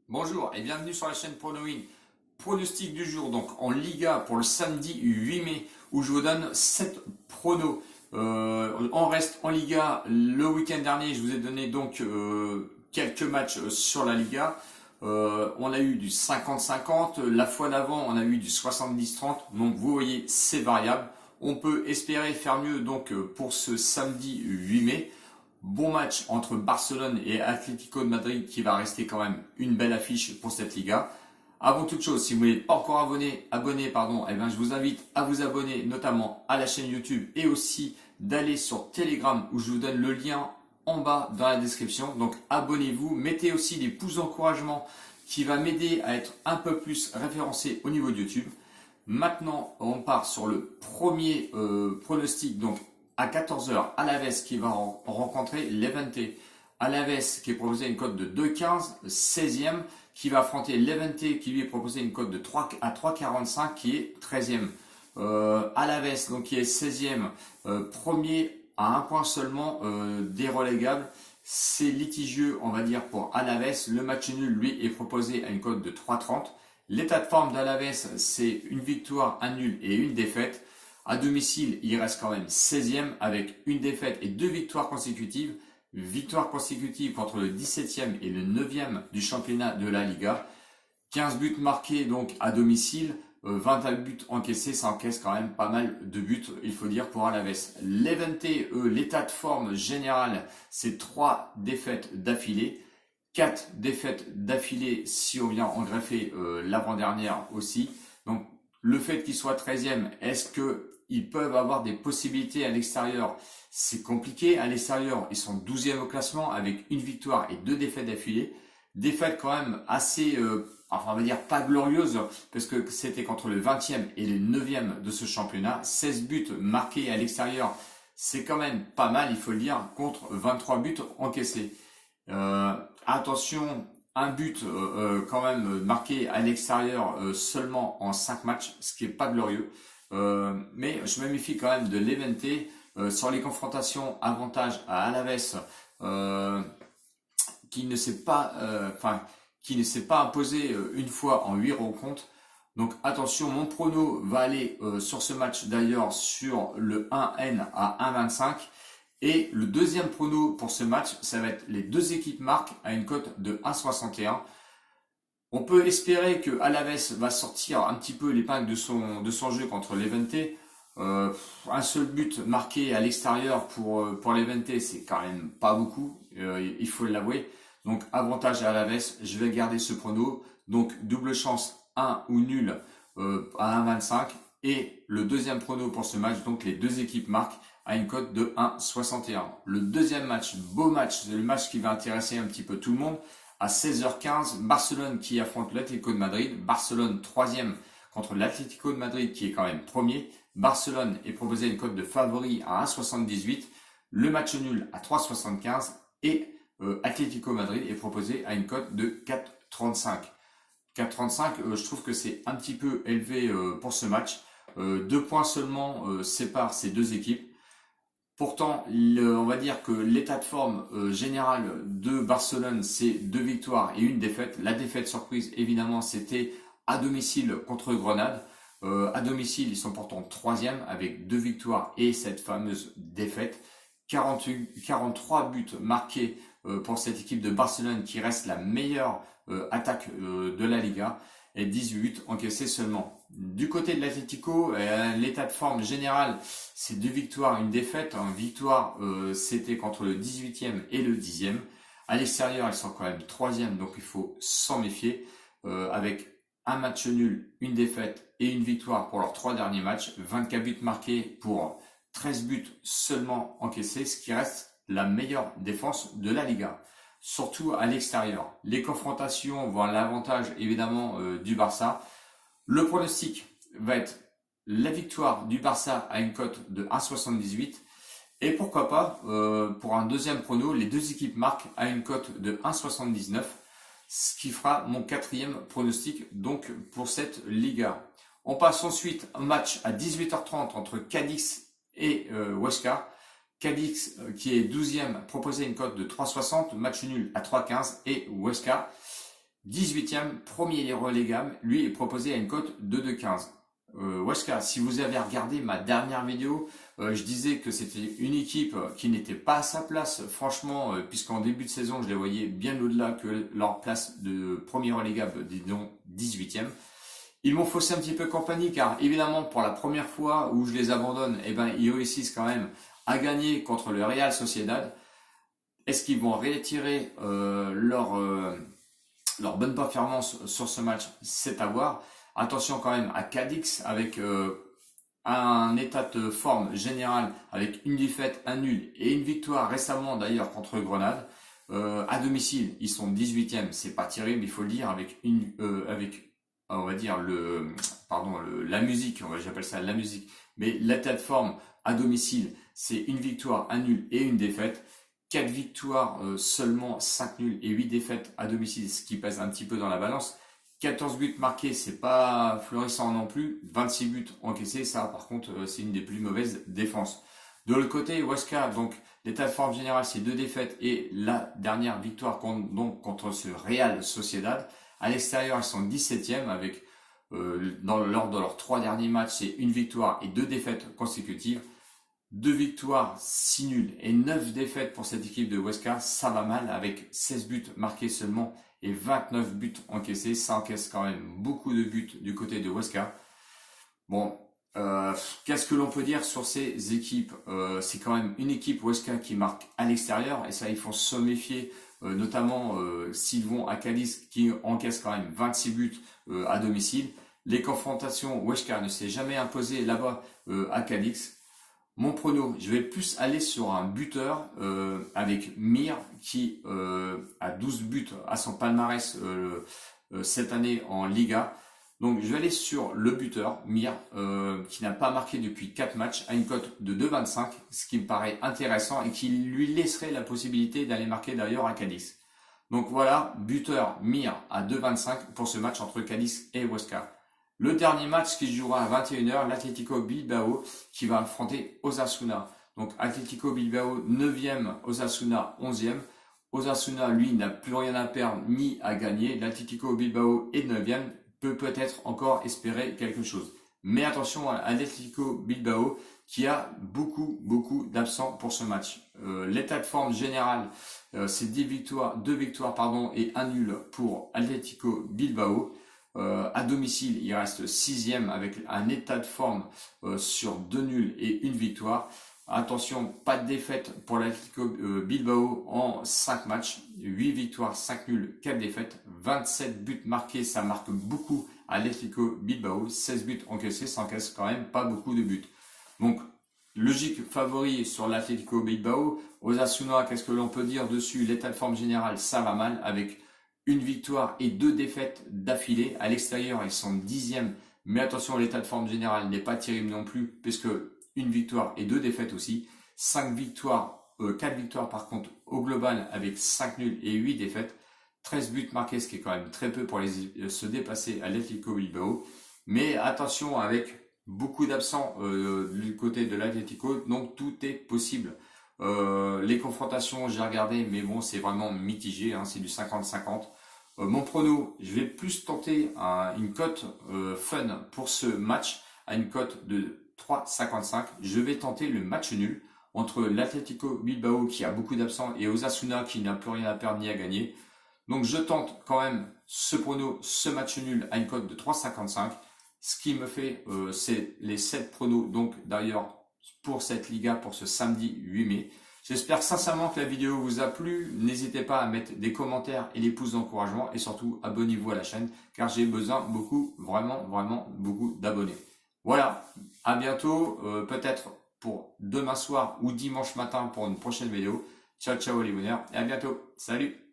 Bonjour et bienvenue sur la chaîne PronoWin. Pronostic du jour, donc en Liga pour le samedi 8 mai, où je vous donne 7 pronos. On reste en Liga. Le week-end dernier, je vous ai donné donc quelques matchs sur la Liga. On a eu du 50-50. La fois d'avant, on a eu du 70-30. Donc vous voyez, c'est variable. On peut espérer faire mieux donc pour ce samedi 8 mai. Bon match entre Barcelone et Atlético de Madrid qui va rester quand même une belle affiche pour cette Liga. Avant toute chose, si vous n'êtes pas encore abonné, eh bien, je vous invite à vous abonner notamment à la chaîne YouTube et aussi d'aller sur Telegram où je vous donne le lien en bas dans la description. Donc abonnez-vous, mettez aussi des pouces d'encouragement qui va m'aider à être un peu plus référencé au niveau de YouTube. Maintenant, on part sur le premier pronostic. Donc à 14h, Alaves qui va rencontrer Levante. Alaves qui est proposé une cote de 2,15, 16e, qui va affronter Levante qui lui est proposé une cote de 3 à 3,45 qui est 13e. Alaves donc qui est 16e, premier à un point seulement des relégables. C'est litigieux, on va dire, pour Alaves. Le match nul lui est proposé à une cote de 3,30. L'état de forme d'Alaves, c'est une victoire, un nul et une défaite. À domicile, il reste quand même 16e avec une défaite et 2 victoires consécutives. Victoire consécutive contre le 17e et le 9e du championnat de la Liga. 15 buts marqués donc à domicile, 21 buts encaissés, ça encaisse quand même pas mal de buts, il faut dire, pour Alaves. Levante, l'état de forme général, c'est 3 défaites d'affilée. 4 défaites d'affilée si on vient en greffer l'avant-dernière aussi. Donc le fait qu'il soit 13e, est-ce qu'ils peuvent avoir des possibilités à l'extérieur? C'est compliqué. À l'extérieur, ils sont 12e au classement avec une victoire et 2 défaites d'affilée. Défaites quand même assez, enfin on va dire pas glorieuses, parce que c'était contre le 20e et le 9e de ce championnat. 16 buts marqués à l'extérieur, c'est quand même pas mal, il faut le dire, contre 23 buts encaissés. Attention, un but quand même marqué à l'extérieur seulement en 5 matchs, ce qui est pas glorieux. Mais je me méfie quand même de Levante sur les confrontations. Avantage à Alaves qui ne s'est pas, imposé une fois en 8 rencontres. Donc attention, mon prono va aller sur ce match d'ailleurs sur le 1N à 1,25. Et le deuxième prono pour ce match, ça va être les deux équipes marquent à une cote de 1,61. On peut espérer que Alaves va sortir un petit peu l'épingle de son jeu contre Levante. Un seul but marqué à l'extérieur pour Levante, c'est quand même pas beaucoup, il faut l'avouer. Donc avantage à Alaves, je vais garder ce prono. Donc double chance 1 ou nul à 1,25. Et le deuxième prono pour ce match, donc les deux équipes marquent à une cote de 1,61. Le deuxième match, beau match, c'est le match qui va intéresser un petit peu tout le monde. À 16h15, Barcelone qui affronte l'Atlético de Madrid. Barcelone 3e contre l'Atlético de Madrid qui est quand même premier. Barcelone est proposé une cote de favori à 1,78. Le match nul à 3,75. Et Atlético Madrid est proposé à une cote de 4,35. 4,35, je trouve que c'est un petit peu élevé pour ce match. 2 points seulement séparent ces deux équipes. Pourtant, on va dire que l'état de forme général de Barcelone, c'est 2 victoires et une défaite. La défaite surprise, évidemment, c'était à domicile contre Grenade. À domicile, ils sont pourtant 3e avec 2 victoires et cette fameuse défaite. 43 buts marqués pour cette équipe de Barcelone qui reste la meilleure attaque de la Liga et 18 buts encaissés seulement. Du côté de l'Atlético, l'état de forme général, c'est 2 victoires, une défaite. Une victoire, c'était contre le 18e et le 10e. À l'extérieur, ils sont quand même 3e, donc il faut s'en méfier. Avec un match nul, une défaite et une victoire pour leurs 3 derniers matchs. 24 buts marqués pour 13 buts seulement encaissés, ce qui reste la meilleure défense de la Liga. Surtout à l'extérieur. Les confrontations vont à l'avantage évidemment du Barça. Le pronostic va être la victoire du Barça à une cote de 1,78 et pourquoi pas pour un deuxième prono, les deux équipes marquent à une cote de 1,79, ce qui fera mon 4e pronostic donc pour cette Liga. On passe ensuite un match à 18h30 entre Cadix et Huesca. Cadix qui est 12e proposé une cote de 3,60, match nul à 3,15 et Huesca 18e, premier relégable, lui est proposé à une cote de 2,15. Weska, si vous avez regardé ma dernière vidéo, je disais que c'était une équipe qui n'était pas à sa place, franchement, puisqu'en début de saison, je les voyais bien au-delà que leur place de premier relégable, disons 18e. Ils m'ont faussé un petit peu compagnie, car évidemment, pour la première fois où je les abandonne, eh ben, ils réussissent quand même à gagner contre le Real Sociedad. Est-ce qu'ils vont retirer leur bonne performance sur ce match? C'est à voir. Attention quand même à Cadix avec un état de forme général avec une défaite, un nul et une victoire récemment d'ailleurs contre Grenade. À domicile, ils sont 18e, c'est pas terrible, il faut le dire, avec on va dire la musique, j'appelle ça la musique, mais l'état de forme à domicile, c'est une victoire, un nul et une défaite. 4 victoires seulement, 5 nuls et 8 défaites à domicile, ce qui pèse un petit peu dans la balance. 14 buts marqués, c'est pas florissant non plus. 26 buts encaissés, ça par contre c'est une des plus mauvaises défenses. De l'autre côté, Huesca, donc l'état de forme général, c'est 2 défaites et la dernière victoire contre ce Real Sociedad. À l'extérieur, ils sont 17e avec lors de leurs 3 derniers matchs, c'est une victoire et 2 défaites consécutives. 2 victoires, 6 nuls et 9 défaites pour cette équipe de Huesca, ça va mal avec 16 buts marqués seulement et 29 buts encaissés. Ça encaisse quand même beaucoup de buts du côté de Huesca. Bon, qu'est-ce que l'on peut dire sur ces équipes? C'est quand même une équipe Huesca qui marque à l'extérieur et ça il faut se méfier, notamment s'ils vont à Cadiz qui encaisse quand même 26 buts à domicile. Les confrontations, Huesca ne s'est jamais imposé là-bas à Cadix. Mon prono, je vais plus aller sur un buteur avec Mir qui a 12 buts à son palmarès cette année en Liga. Donc je vais aller sur le buteur, Mir, qui n'a pas marqué depuis 4 matchs, à une cote de 2,25, ce qui me paraît intéressant et qui lui laisserait la possibilité d'aller marquer d'ailleurs à Cadix. Donc voilà, buteur Mir à 2,25 pour ce match entre Cadix et Huesca. Le dernier match qui se jouera à 21h, l'Atlético Bilbao qui va affronter Osasuna. Donc Atlético Bilbao 9e, Osasuna 11e. Osasuna, lui, n'a plus rien à perdre ni à gagner. L'Atlético Bilbao est 9e, peut peut-être encore espérer quelque chose. Mais attention à l'Atlético Bilbao qui a beaucoup d'absents pour ce match. L'état de forme général, c'est 2 victoires et un nul pour Atlético Bilbao. À domicile, il reste 6e avec un état de forme sur 2 nuls et une victoire. Attention, pas de défaite pour l'Atlético Bilbao en 5 matchs. 8 victoires, 5 nuls, 4 défaites. 27 buts marqués, ça marque beaucoup à l'Atlético Bilbao. 16 buts encaissés, ça encaisse quand même pas beaucoup de buts. Donc, logique favori sur l'Atlético Bilbao. Osasuna, qu'est-ce que l'on peut dire dessus? L'état de forme général, ça va mal avec une victoire et 2 défaites d'affilée. À l'extérieur, ils sont 10e. Mais attention, l'état de forme général n'est pas terrible non plus, puisque une victoire et 2 défaites aussi. 4 victoires par contre au global avec 5 nuls et 8 défaites. 13 buts marqués, ce qui est quand même très peu pour se dépasser à l'Atlético Bilbao. Mais attention avec beaucoup d'absents du côté de l'Atlético, donc tout est possible. Les confrontations, j'ai regardé, mais bon, c'est vraiment mitigé, hein, c'est du 50-50. Mon prono, je vais plus tenter une cote fun pour ce match, à une cote de 3,55. Je vais tenter le match nul entre l'Atlético Bilbao qui a beaucoup d'absents et Osasuna qui n'a plus rien à perdre ni à gagner. Donc je tente quand même ce prono, ce match nul à une cote de 3,55. Ce qui me fait, c'est les 7 pronos, donc d'ailleurs pour cette Liga pour ce samedi 8 mai. J'espère sincèrement que la vidéo vous a plu. N'hésitez pas à mettre des commentaires et des pouces d'encouragement et surtout abonnez-vous à la chaîne car j'ai besoin vraiment beaucoup d'abonnés. Voilà, à bientôt, peut-être pour demain soir ou dimanche matin pour une prochaine vidéo. Ciao les bonheurs et à bientôt. Salut!